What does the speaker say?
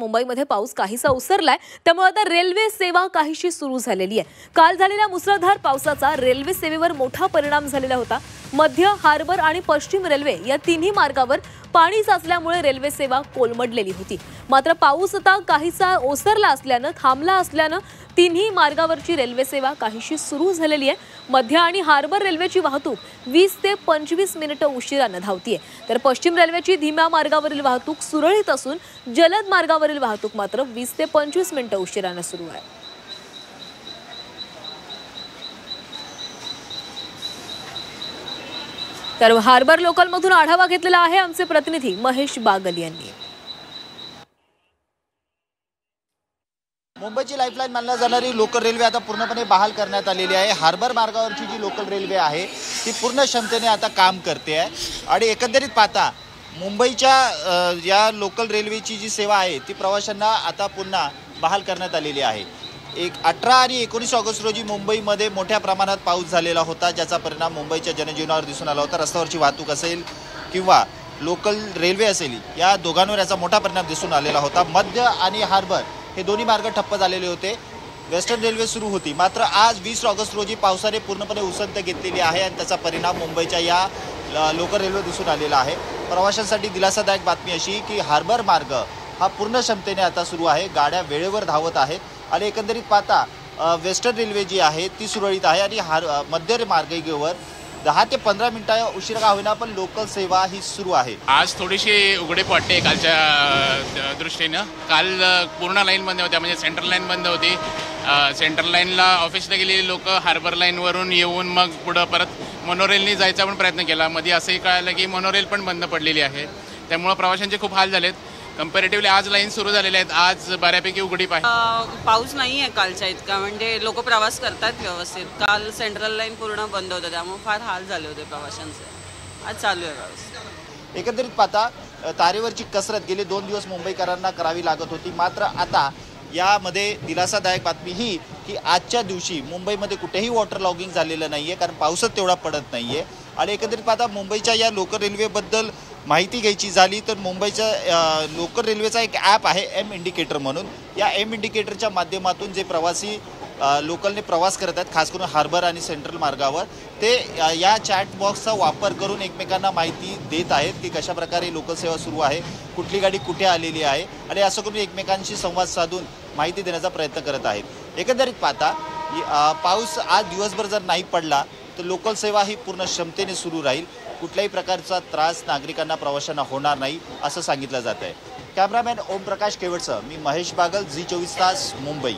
मुंबईमध्ये पाऊस काहीसा ओसरलाय, त्यामुळे आता रेल्वे सेवा काहीशी सुरू झालेली आहे। काल झालेल्या मुसळधार पावसाचा रेल्वे सेवेवर मोठा परिणाम झालेला होता। मध्य, हार्बर आणि पश्चिम रेल्वे या तिन्ही मार्गावर पाणी साचल्यामुळे रेल्वे सेवा कोलमडलेली होती। मात्र पाऊस आता काहीसा ओसरला असल्याने थांबला असल्याने तिन्ही मार्गावरची रेल्वे सेवा काहीशी सुरू झालेली आहे। मध्य आणि हार्बर रेल्वेची वाहतूक 20 ते 25 मिनिटे उशिराने धावतीये, तर पश्चिम रेल्वेची धीम्या मार्गावरील वाहतूक सुरळीत असून जलद मार्गावरील वाहतूक मात्र 20 ते 25 मिनिटे उशिराने सुरू आहे। तर हार्बर लोकलमधून आढावा घेतलेला आहे आमचे प्रतिनिधी महेश बागल यांनी। मुंबईची लाईफलाईन मानली जाणारी लोकल रेल्वे आता पूर्णपणे बहाल करण्यात आलेली आहे। हार्बर मार्गावरची जी लोकल रेल्वे आहे ती पूर्ण क्षमतेने आता काम करते आहे आणि एकंदरीत पाहता मुंबईच्या या लोकल रेल्वेची जी सेवा आहे ती प्रवाशांना आता पुन्हा बहाल करण्यात आलेली आहे। 18 आणि 19 ऑगस्ट रोजी मुंबईमध्ये मोठ्या प्रमाणात पाऊस झालेला होता, ज्याचा परिणाम मुंबईच्या जनजीवनावर दिसून आला होता। रस्त्यावरची वाहतूक असेल किंवा लोकल रेल्वे असेल, या दोघांवर याचा मोठा परिणाम दिसून आलेला होता। मध्य आणि हार्बर हे दोन्ही मार्ग ठप्प झालेले होते। वेस्टर्न रेल्वे सुरू होती, मात्र आज 20 ऑगस्ट रोजी पावसाने पूर्णपणे उसंत घेतलेली आहे आणि त्याचा परिणाम मुंबईच्या या लोकल रेल्वे दिसून आलेला आहे। प्रवाशांसाठी दिलासादायक बातमी अशी की हार्बर मार्ग हा पूर्ण क्षमतेने आता सुरू आहे, गाड्या वेळेवर धावत आहेत आणि एकंदरीत पाहता वेस्टर्न रेल्वे जी आहे ती सुरळीत आहे आणि मध्य मार्गावर 10 ते 15 मिनिटं उशिरा का होईना पण लोकल सेवा ही सुरू आहे। आज थोडीशी उघडीप वाटते कालच्या दृष्टीनं। काल पूर्ण लाईन बंद होत्या, म्हणजे सेंट्रल लाईन बंद होती। सेंट्रल लाईनला ऑफिसला गेलेली लोक हार्बर लाईनवरून येऊन मग पुढं परत मोनोरेलनी जायचा पण प्रयत्न केला। मध्ये असंही कळालं की मोनोरेल पण बंद पडलेली आहे, त्यामुळे प्रवाशांचे खूप हाल झालेत। कंपॅरेटिव्हली आज लाईन सुरू झालेली आहेत, आज बऱ्यापैकी उघडीप आहे। पाऊस नाही आहे कालच्या इतका, म्हणजे लोक प्रवास करतात व्यवस्थित। काल सेंट्रल लाईन पूर्ण बंद होतं, त्यामुळे फार हाल झाले होते प्रवाशांचे। आज चालू आहे व्यवस्थित। एकंदरीत पाहता तारेवरची कसरत गेले 2 दिवस मुंबईकरांना करावी लागत होती, मात्र आता यामध्ये दिलासादायक बातमी ही की आजच्या दिवशी मुंबईमध्ये कुठेही वॉटर लॉगिंग झालेलं नाही आहे, कारण पाऊसच तेवढा पडत नाही आहे। आणि एकंदरीत पाहता मुंबईच्या या लोकल रेल्वेबद्दल माहिती घ्यायची झाली तर मुंबईच्या लोकल रेल्वेचा एक ॲप आहे एम इंडिकेटर म्हणून। या एम इंडिकेटरच्या माध्यमातून जे प्रवासी लोकलने प्रवास करत आहेत, खास करून हार्बर आणि सेंट्रल मार्गावर, ते या चॅट बॉक्सचा वापर करून एकमेकांना माहिती देत आहेत की कशाप्रकारे लोकल सेवा सुरू आहे, कुठली गाडी कुठे आलेली आहे आणि असं करून एकमेकांशी संवाद साधून माहिती देण्याचा प्रयत्न करत आहेत। एकंदरीत पाहता पाऊस आज दिवसभर जर नाही पडला तर लोकल सेवा ही पूर्ण क्षमतेने सुरू राहील। कुठल्याही प्रकारचा त्रास नागरिकांना प्रवाशांना होणार नाही असं सांगितलं जात आहे। कॅमेरामॅन ओम प्रकाश केवटसह मी महेश बागल, झी 24 तास, मुंबई।